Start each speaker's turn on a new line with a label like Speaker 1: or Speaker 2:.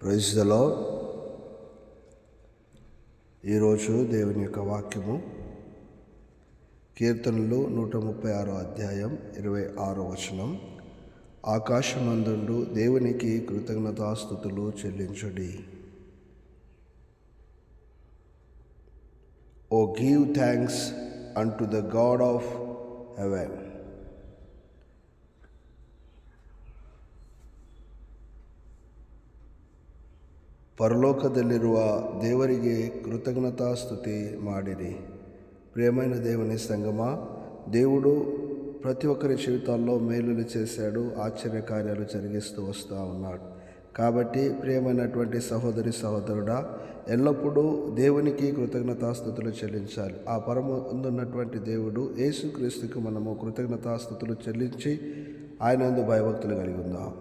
Speaker 1: Praise the lord. ఈరోజు దేవుని యొక్క వాక్యము కీర్తనలు 136 అధ్యాయం 26 వచనం. ఆకాశమందుండు దేవునికి కృతజ్ఞతాస్తుతులు చెల్లించుడి. O give thanks unto the God of heaven. ಪರಲೋಕದಲ್ಲಿರುವ ದೇವರಿಗೆ ಕೃತಜ್ಞತಾಸ್ತುತಿ ಮಾಡಿರಿ. ప్రియమైన దేవుని సంగమ, దేవుడు ప్రతి ఒక్కరి జీవితాల్లో మేలులు చేశాడు, ఆశ్చర్యకార్యాలు జరిగిస్తూ వస్తూ ఉన్నాడు. కాబట్టి ప్రియమైనటువంటి సహోదరి సహోదరుడా, ఎల్లప్పుడూ దేవునికి కృతజ్ఞతాస్తుతులు చెల్లించాలి. ఆ పరమందున్నటువంటి దేవుడు యేసుక్రీస్తుకు మనము కృతజ్ఞతాస్తుతులు చెల్లించి ఆయన యందు భయభక్తులు కలిగి ఉందాం.